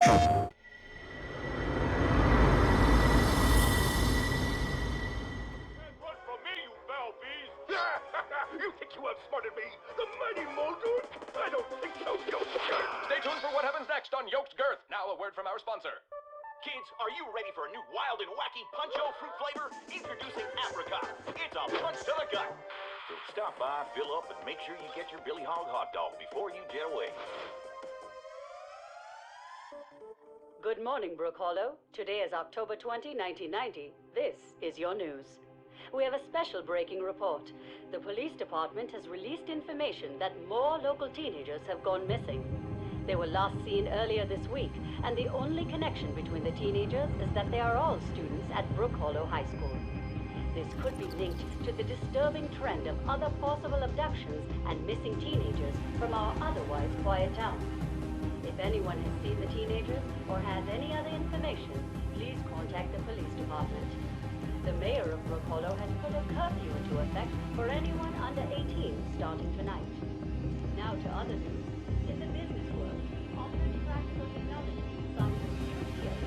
Run from me, you foul beast! You think you outsmarted me? The mighty Muldoon? I don't think so, Yoked Girth. Stay tuned for what happens next on Yoked Girth. Now a word from our sponsor. Kids, are you ready for a new wild and wacky Punch-O fruit flavor? Introducing Apricot. It's a punch to the gut. So stop by, fill up, and make sure you get your Billy Hog hot dog before you jet away. Good morning, Brook Hollow. Today is October 20, 1990. This is your news. We have a special breaking report. The police department has released information that more local teenagers have gone missing. They were last seen earlier this week, and the only connection between the teenagers is that they are all students at Brook Hollow High School. This could be linked to the disturbing trend of other possible abductions and missing teenagers from our otherwise quiet town. If anyone has seen the teenagers or has any other information, please contact the police department. The mayor of Brook Hollow has put a curfew into effect for anyone under 18 starting tonight. Now to other news. In the business world, often practical technology, some huge ideas.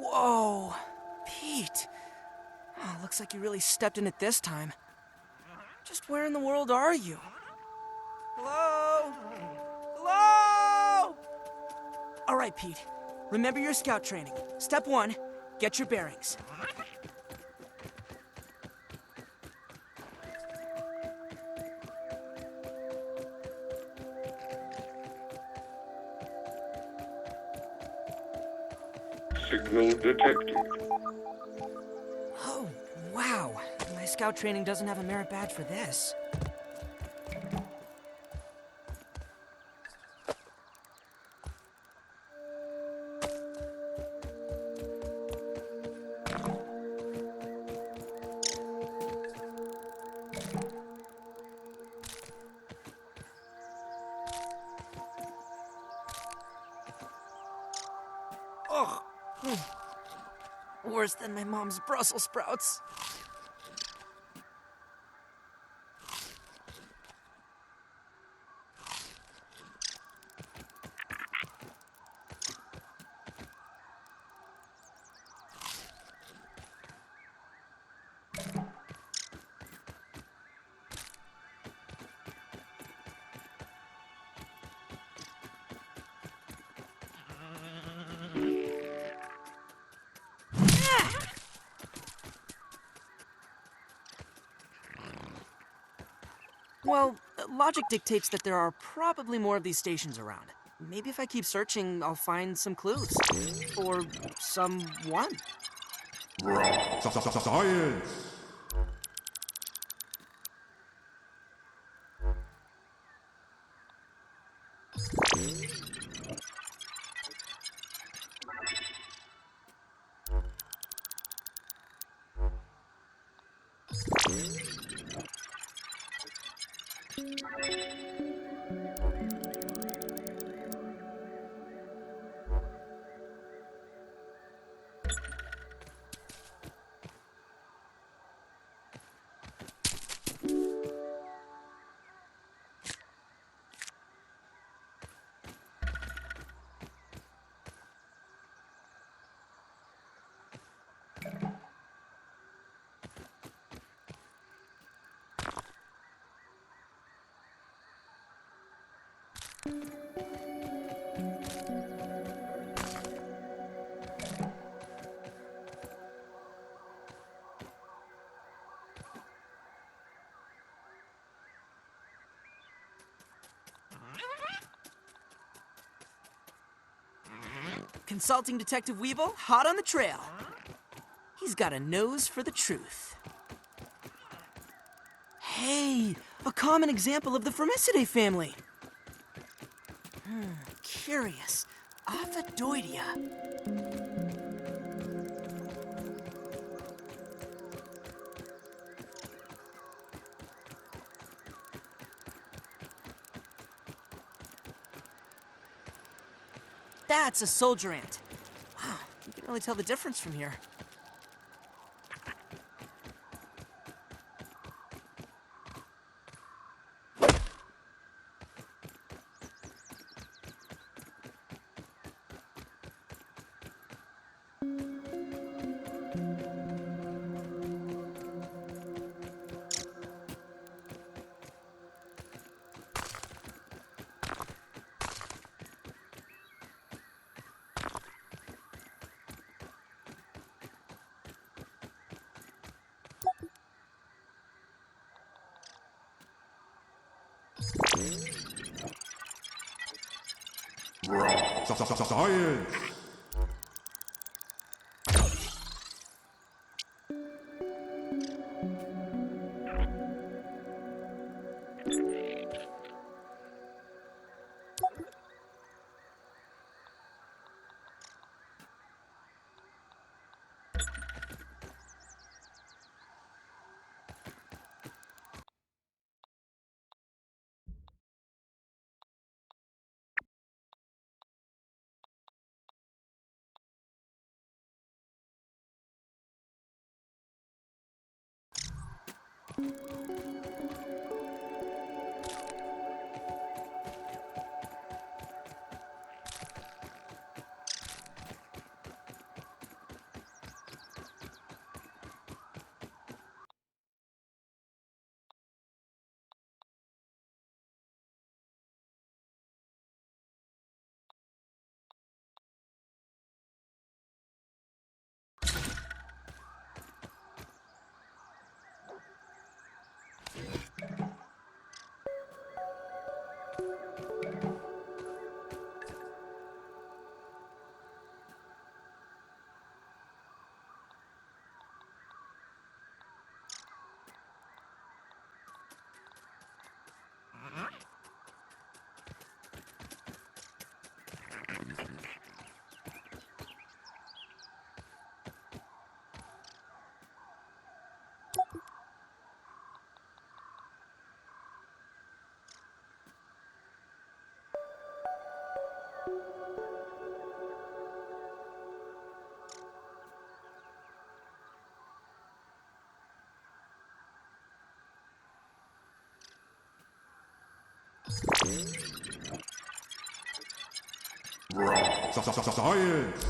Whoa, Pete. Oh, looks like you really stepped in it this time. Just where in the world are you? Hello? Hello? All right, Pete. Remember your scout training. Step 1, get your bearings. Signal detected. Oh, wow. My scout training doesn't have a merit badge for this. Ugh. Worse than my mom's Brussels sprouts. Well, logic dictates that there are probably more of these stations around. Maybe if I keep searching, I'll find some clues. Or someone. Science! Consulting Detective Weevil, hot on the trail. He's got a nose for the truth. Hey, a common example of the Formicidae family. Curious. Ophidoidea. That's a soldier ant. Wow, you can really tell the difference from here. Science! Science!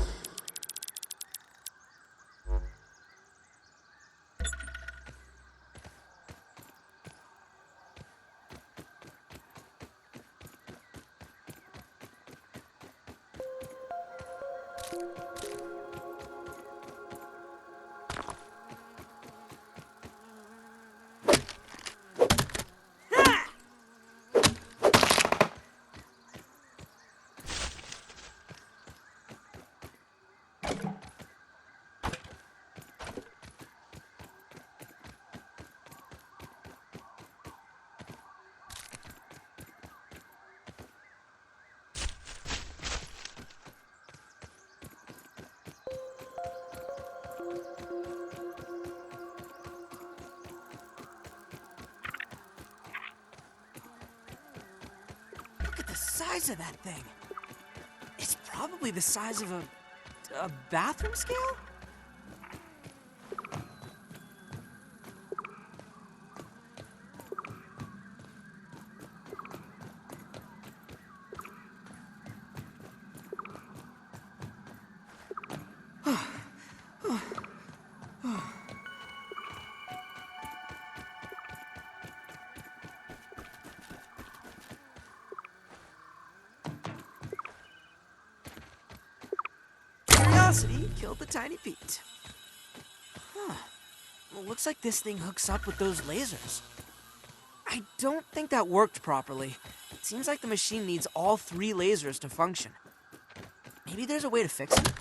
Look at the size of that thing. It's probably the size of a bathroom scale? curiosity killed the tiny Pete. Huh. Well, looks like this thing hooks up with those lasers. I don't think that worked properly. It seems like the machine needs all 3 lasers to function. Maybe there's a way to fix it?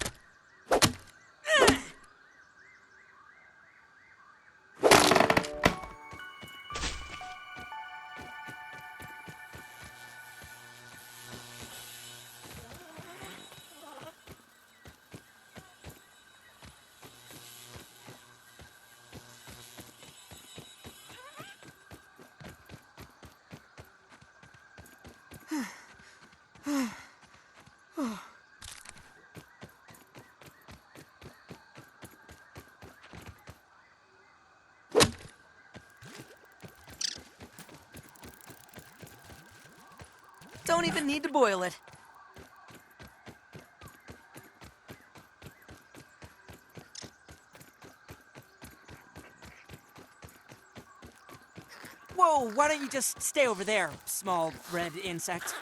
Don't even need to boil it. Whoa, why don't you just stay over there, small red insect?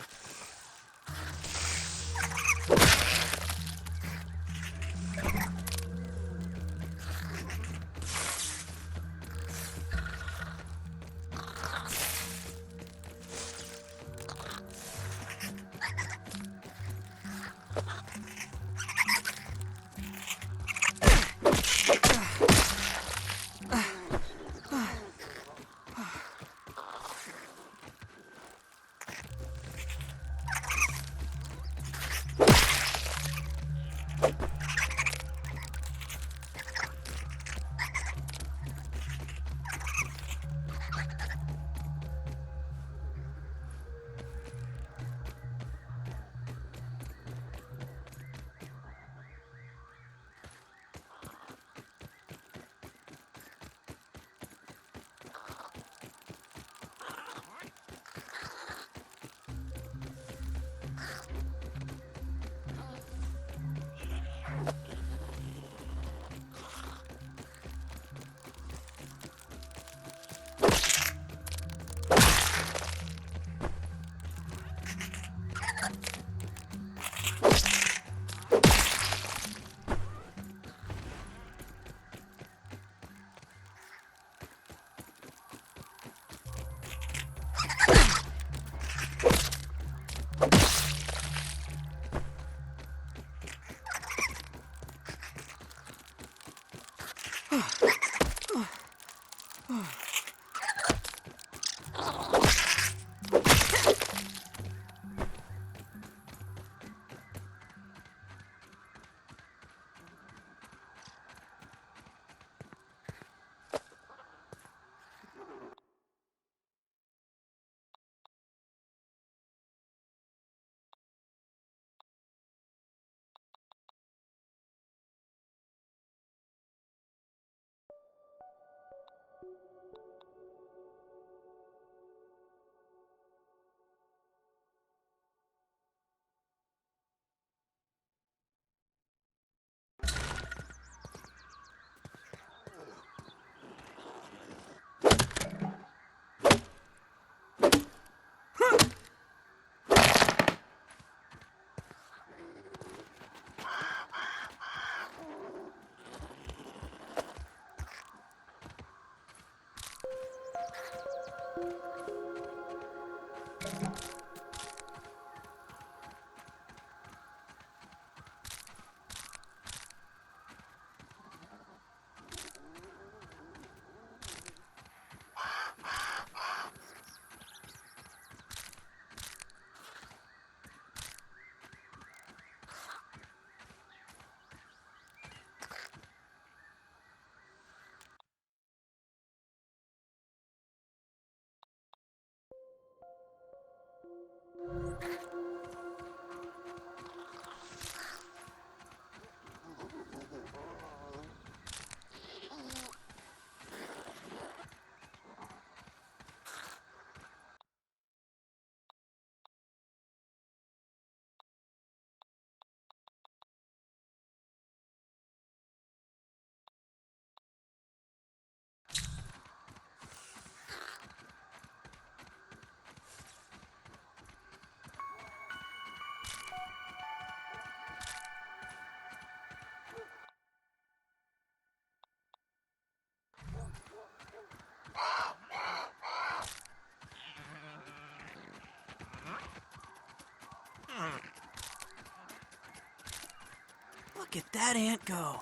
Look at that ant go.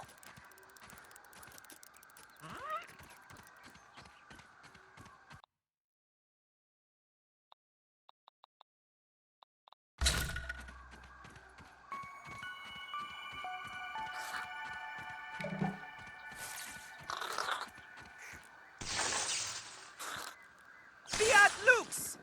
Fiat Lux!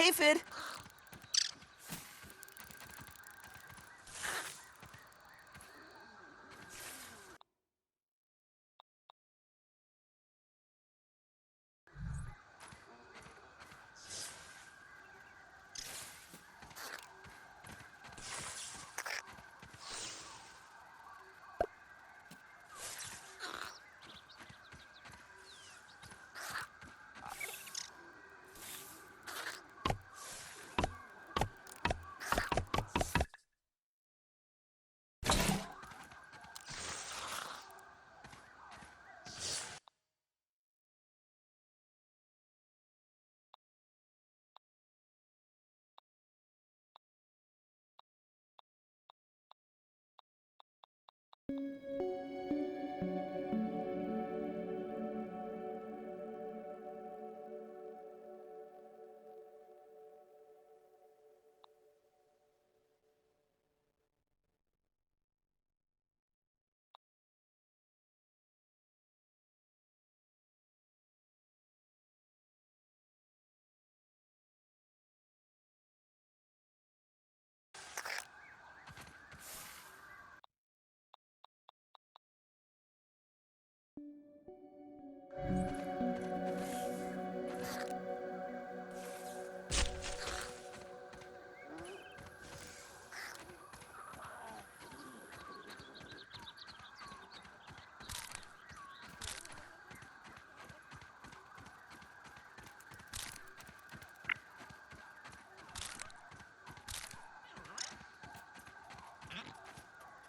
Hey, Fid.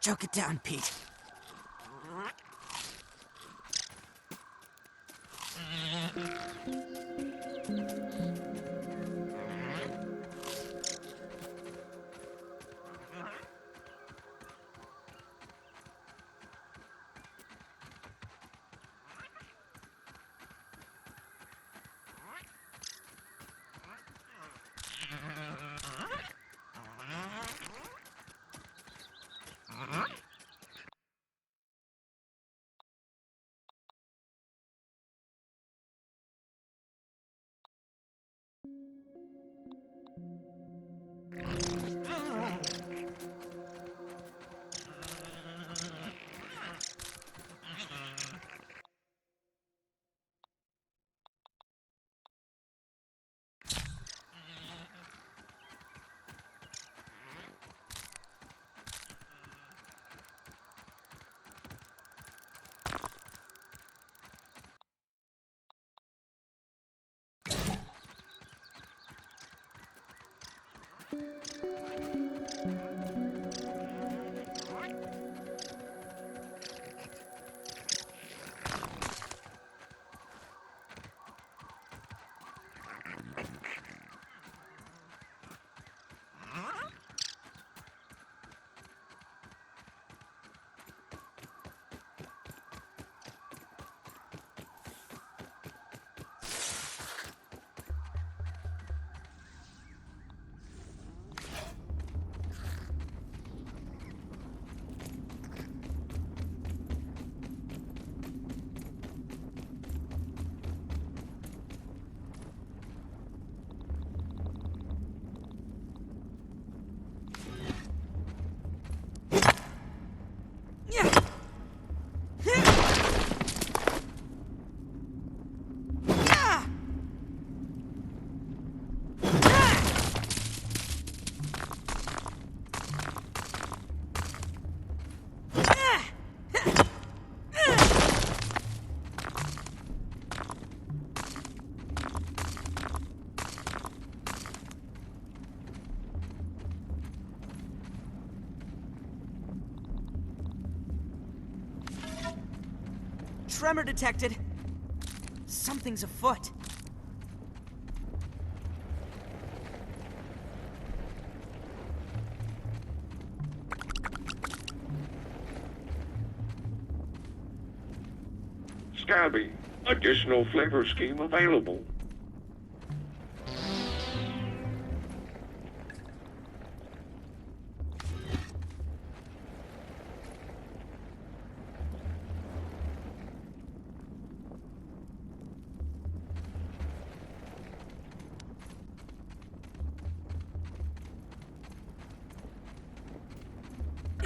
Choke it down, Pete. Tremor detected. Something's afoot. Scabby, additional flavor scheme available.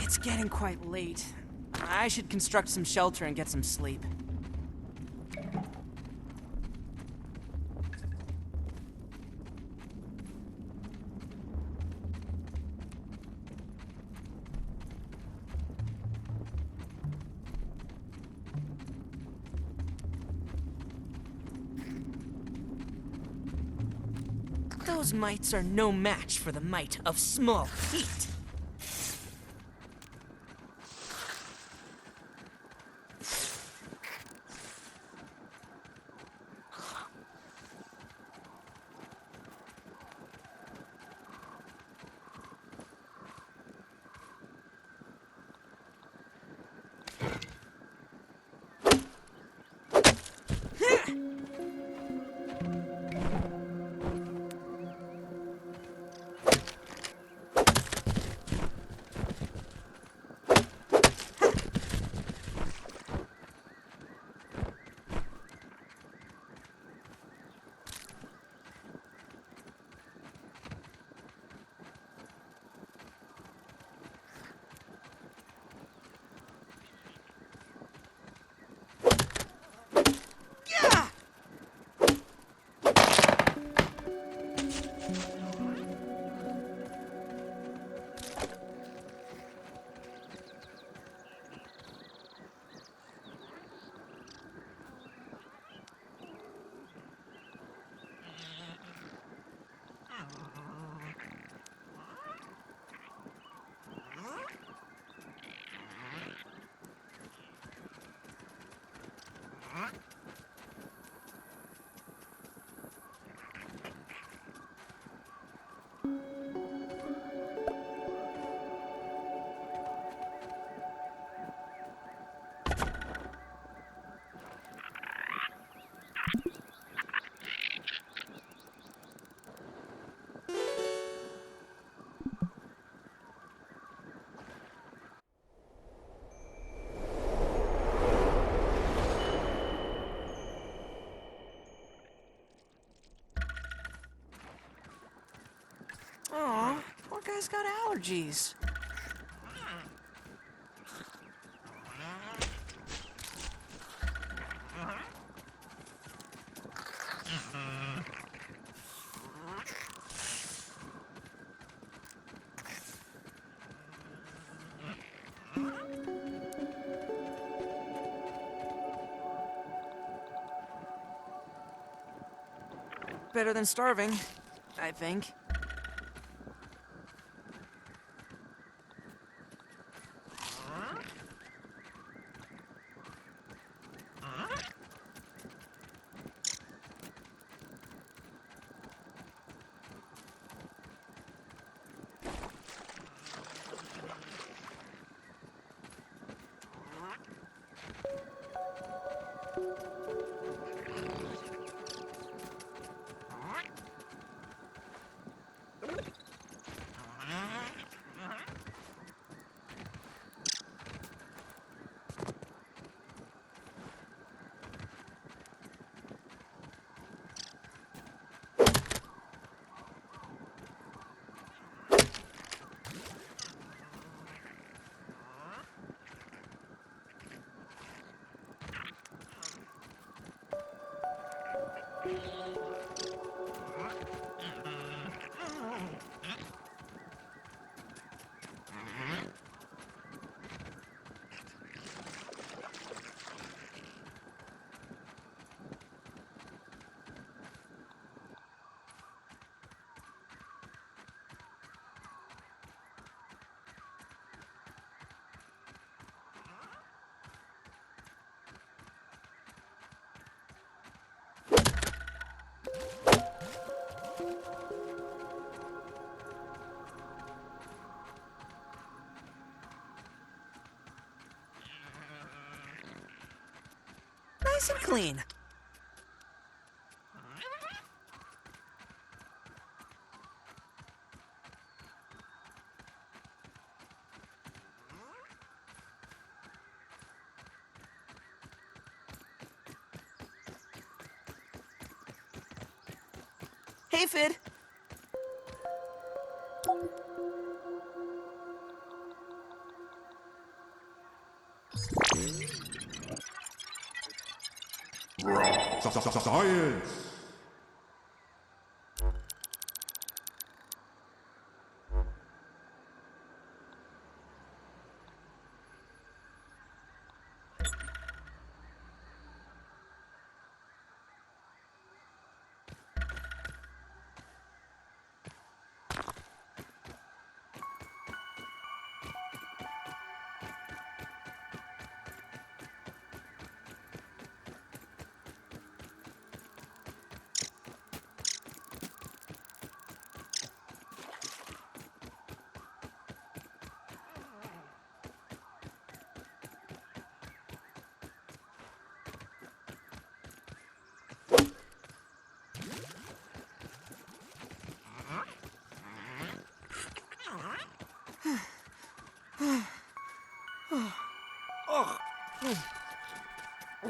It's getting quite late. I should construct some shelter and get some sleep. Those mites are no match for the might of small Pete. guy's got allergies. Better than starving, I think. Nice and clean. Hey, Fid. Science! Oh,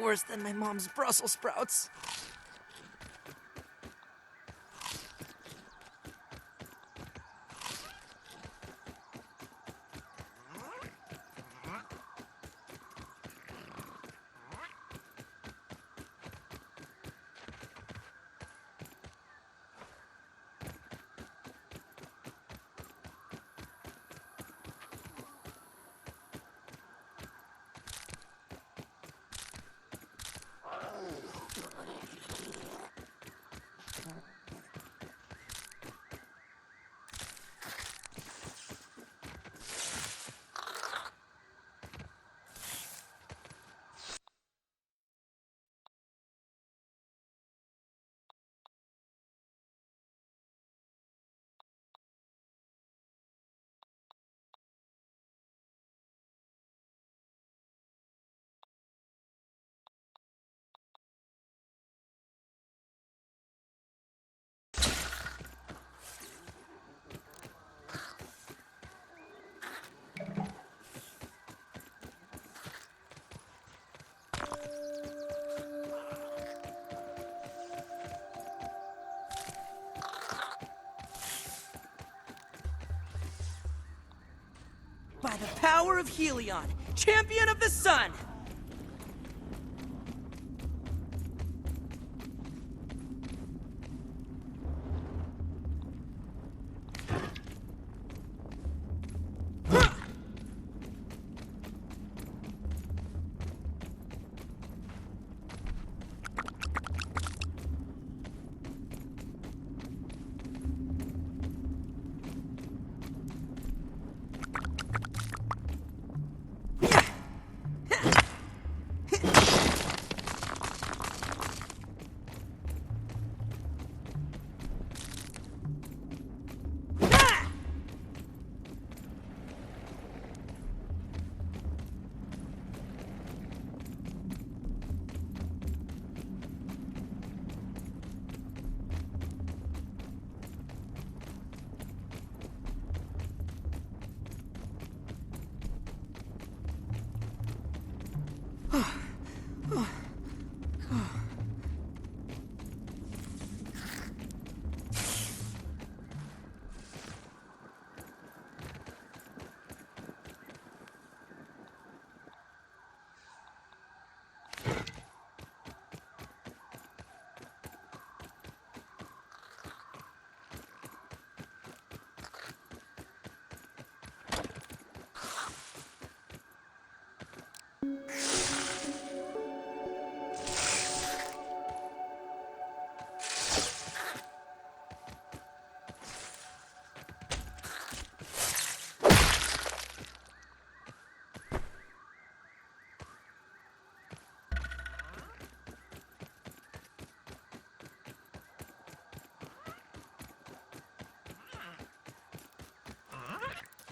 worse than my mom's Brussels sprouts. By the power of Helion, champion of the sun!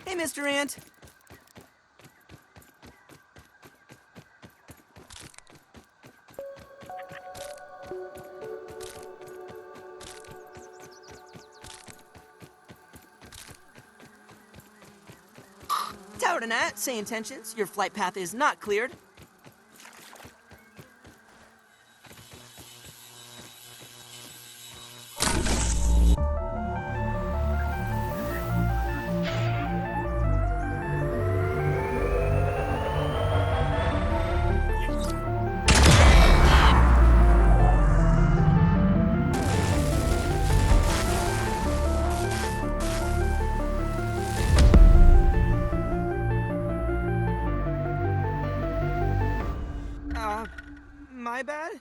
Hey, Mr. Ant. Tower to Nat, say intentions. Your flight path is not cleared. My bad?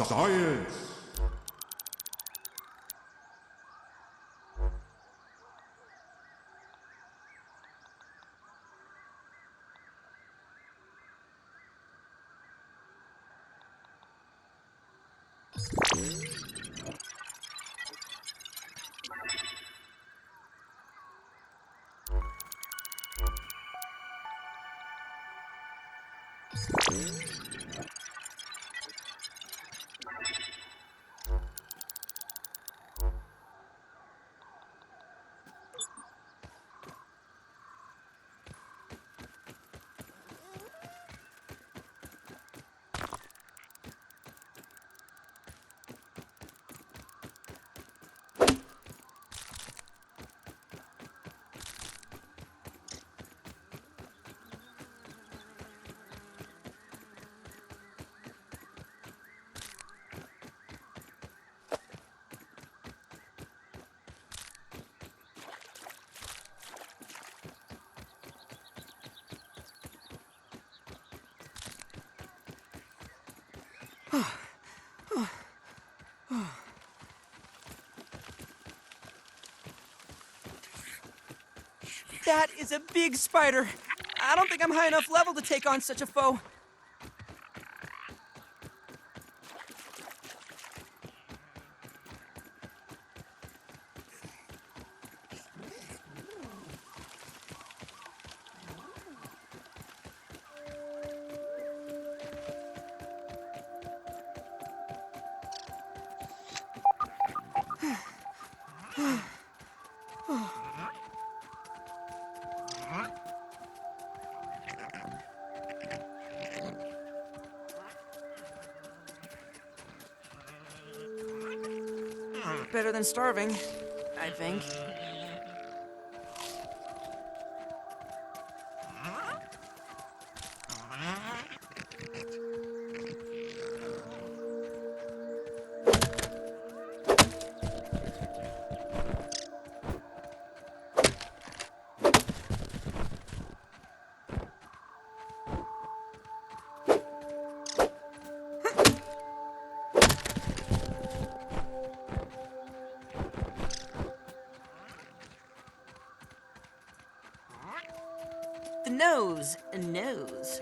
Science! That is a big spider. I don't think I'm high enough level to take on such a foe. Better than starving, I think. The nose, a nose.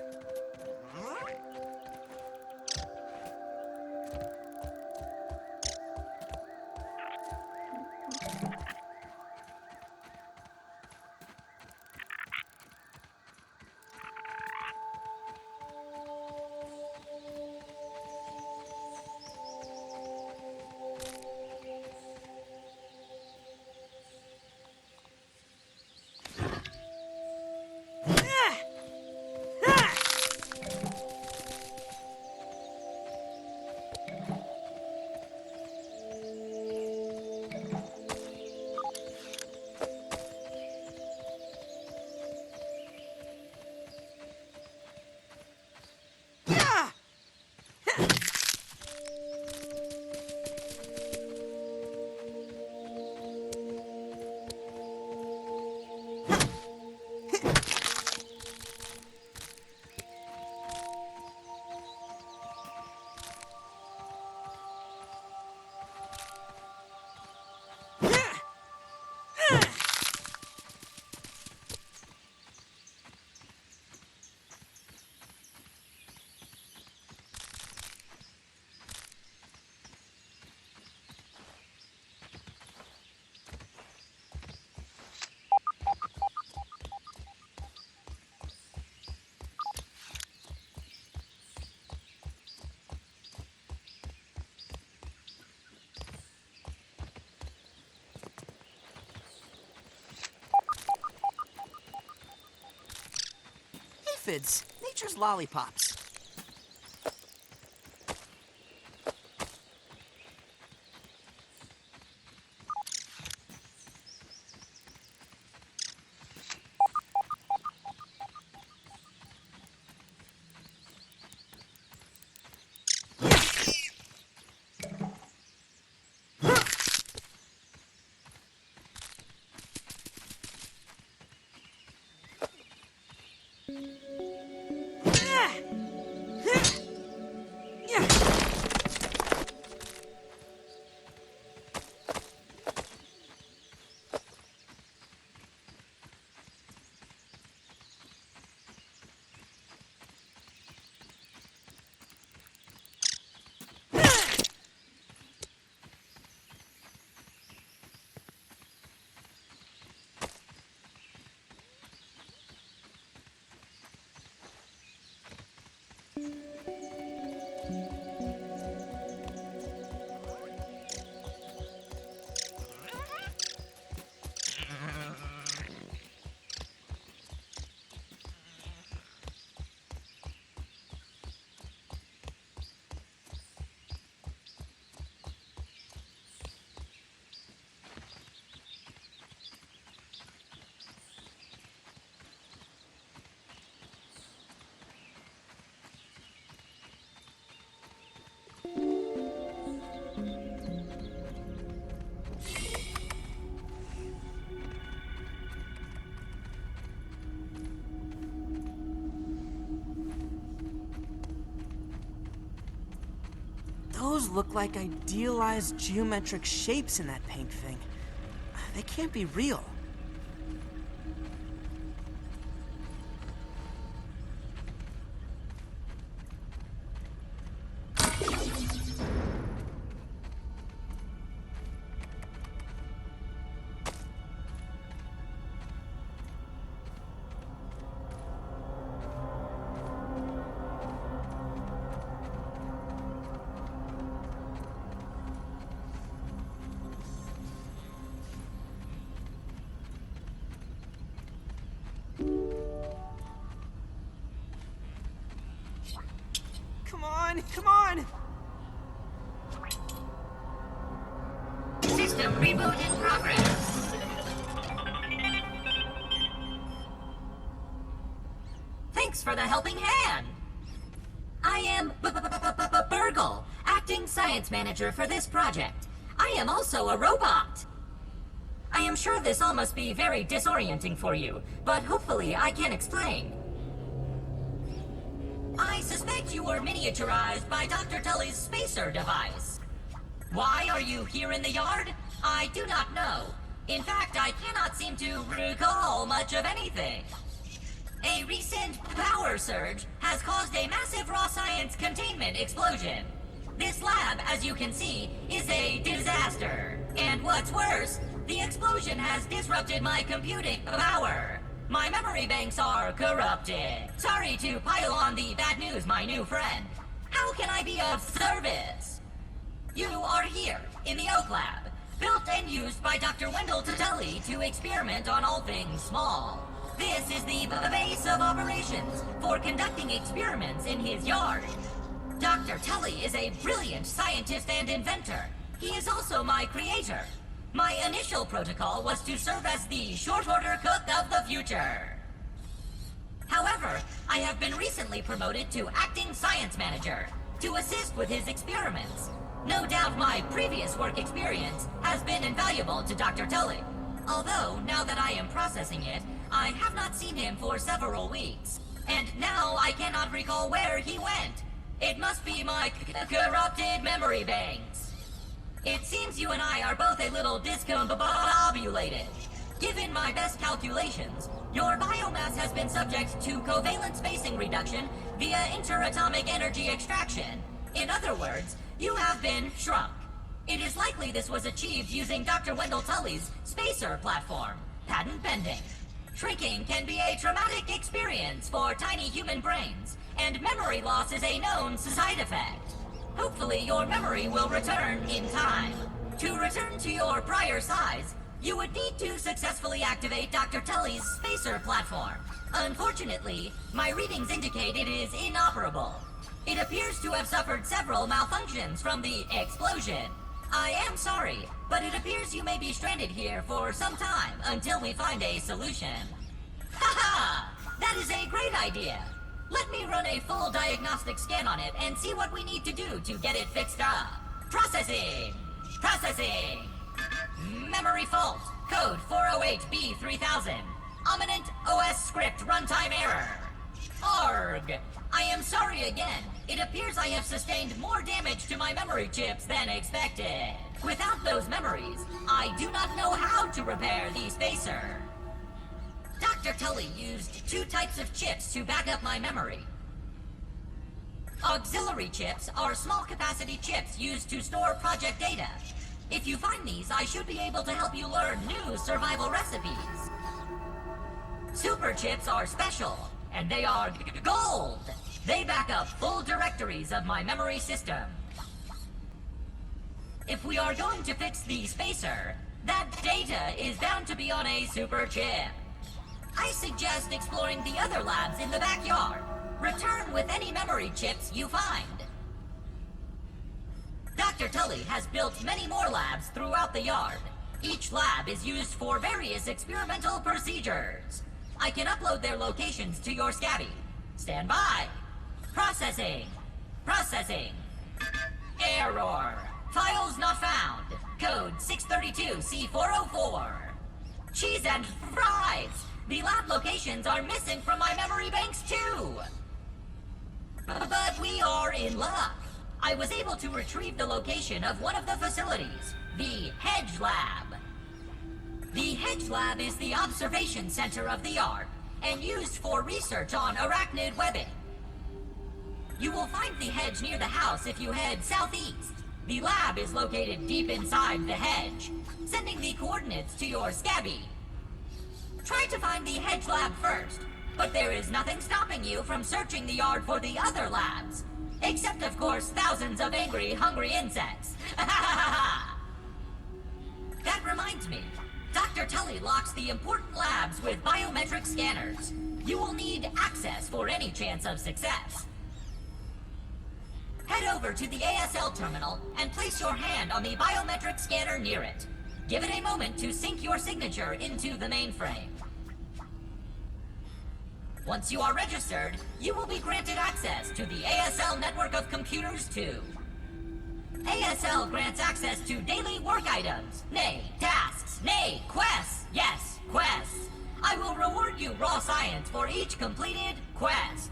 Aphids, nature's lollipops. Those look like idealized geometric shapes in that pink thing. They can't be real. Come on, come on! System reboot in progress. Thanks for the helping hand. I am Burgle, acting science manager for this project. I am also a robot. I am sure this all must be very disorienting for you, but hopefully I can explain. I suspect you were miniaturized by Dr. Tully's spacer device. Why are you here in the yard? I do not know. In fact, I cannot seem to recall much of anything. A recent power surge has caused a massive raw science containment explosion. This lab, as you can see, is a disaster. And what's worse, the explosion has disrupted my computing power. My memory banks are corrupted. Sorry to pile on the bad news, my new friend. How can I be of service? You are here, in the Oak Lab, built and used by Dr. Wendell Tully to experiment on all things small. This is the base of operations for conducting experiments in his yard. Dr. Tully is a brilliant scientist and inventor. He is also my creator. My initial protocol was to serve as the short-order cook of the future. However, I have been recently promoted to acting science manager to assist with his experiments. No doubt my previous work experience has been invaluable to Dr. Tully. Although, now that I am processing it, I have not seen him for several weeks. And now I cannot recall where he went. It must be my corrupted memory banks. It seems you and I are both a little discombobulated. Given my best calculations, your biomass has been subject to covalent spacing reduction via interatomic energy extraction. In other words, you have been shrunk. It is likely this was achieved using Dr. Wendell Tully's spacer platform, patent pending. Shrinking can be a traumatic experience for tiny human brains, and memory loss is a known side effect. Hopefully your memory will return in time. To return to your prior size, you would need to successfully activate Dr. Tully's spacer platform. Unfortunately, my readings indicate it is inoperable. It appears to have suffered several malfunctions from the explosion. I am sorry, but it appears you may be stranded here for some time until we find a solution. Haha! That is a great idea! Let me run a full diagnostic scan on it and see what we need to do to get it fixed up. Processing! Processing! Memory fault. Code 408B3000. Ominent OS script runtime error. Arg! I am sorry again. It appears I have sustained more damage to my memory chips than expected. Without those memories, I do not know how to repair the spacer. Dr. Tully used two types of chips to back up my memory. Auxiliary chips are small capacity chips used to store project data. If you find these, I should be able to help you learn new survival recipes. Super chips are special, and they are gold. They back up full directories of my memory system. If we are going to fix the spacer, that data is bound to be on a super chip. I suggest exploring the other labs in the backyard. Return with any memory chips you find. Dr. Tully has built many more labs throughout the yard. Each lab is used for various experimental procedures. I can upload their locations to your Scabby. Stand by. Processing. Processing. Error. Files not found. Code 632C404. Cheese and fries. The lab locations are missing from my memory banks too. But we are in luck. I was able to retrieve the location of one of the facilities, the Hedge Lab. The Hedge Lab is the observation center of the yard and used for research on arachnid webbing. You will find the hedge near the house if you head southeast. The lab is located deep inside the hedge, sending the coordinates to your Scabby. Try to find the Hedge Lab first, but there is nothing stopping you from searching the yard for the other labs. Except, of course, thousands of angry, hungry insects. That reminds me. Dr. Tully locks the important labs with biometric scanners. You will need access for any chance of success. Head over to the ASL terminal and place your hand on the biometric scanner near it. Give it a moment to sync your signature into the mainframe. Once you are registered, you will be granted access to the ASL network of computers too. ASL grants access to daily work items, nay, tasks, nay, quests. Yes, quests. I will reward you raw science for each completed quest.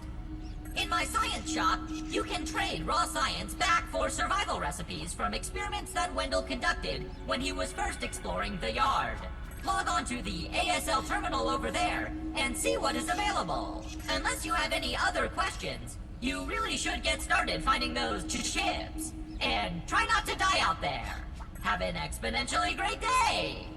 In my science shop, you can trade raw science back for survival recipes from experiments that Wendell conducted when he was first exploring the yard. Log on to the ASL terminal over there and see what is available. Unless you have any other questions, you really should get started finding those ships. And try not to die out there. Have an exponentially great day!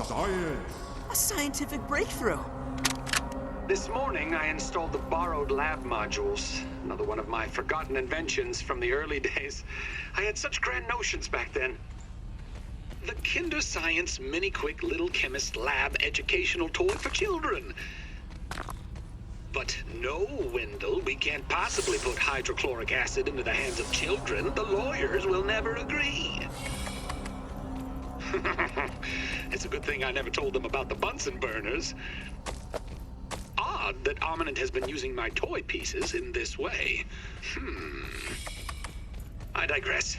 Science! A scientific breakthrough. This morning, I installed the borrowed lab modules. Another one of my forgotten inventions from the early days. I had such grand notions back then. The Kinder Science Mini Quick Little Chemist Lab educational toy for children. But no, Wendell, we can't possibly put hydrochloric acid into the hands of children. The lawyers will never agree. It's a good thing I never told them about the Bunsen burners. Odd that Ominent has been using my toy pieces in this way. I digress.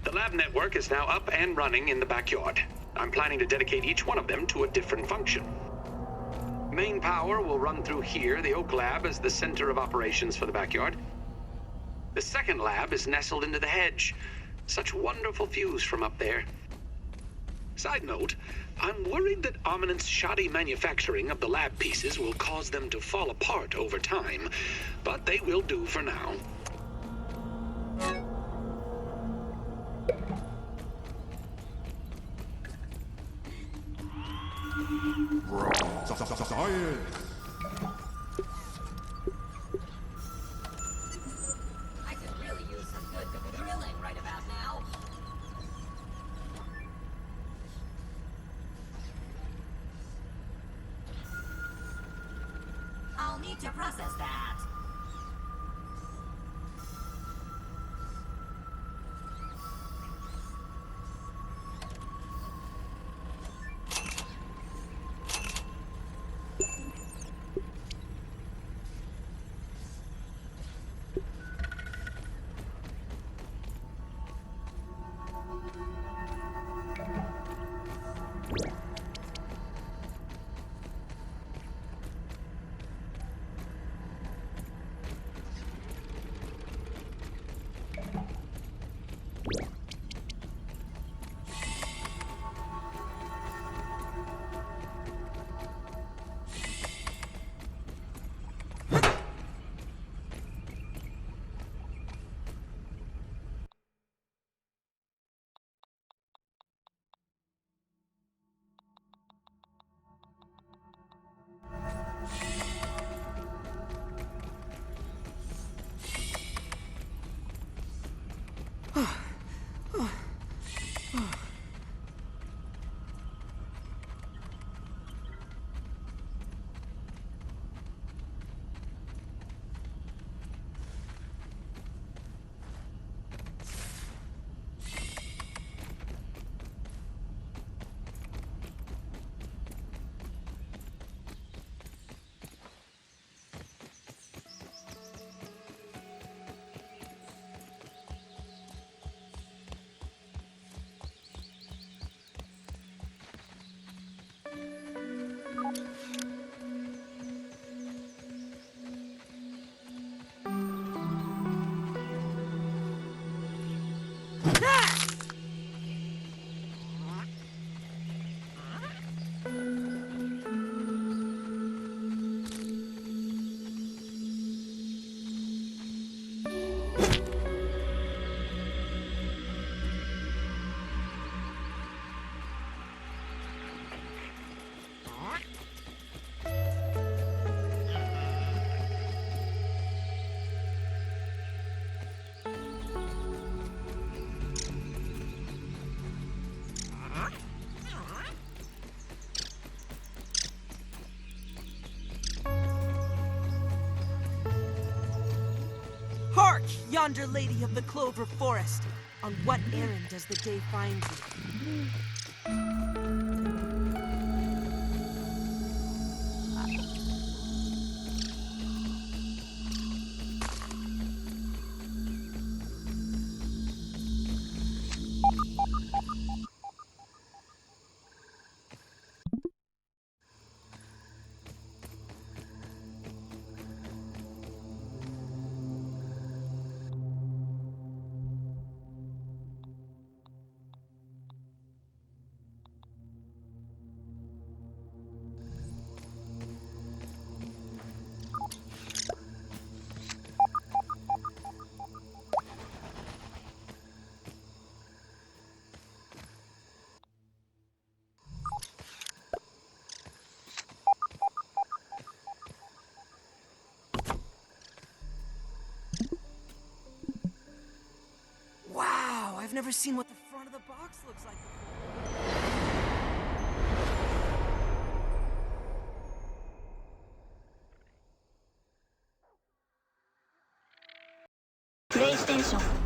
The lab network is now up and running in the backyard. I'm planning to dedicate each one of them to a different function. Main power will run through here. The Oak Lab is the center of operations for the backyard. The second lab is nestled into the hedge. Such wonderful views from up there. Side note, I'm worried that Ominent's shoddy manufacturing of the lab pieces will cause them to fall apart over time, but they will do for now. Science! I could really use some good drilling right about now. I'll need to process that. yonder lady of the Clover Forest. On what errand does the day find you? Wow, I've never seen what the front of the box looks like before. PlayStation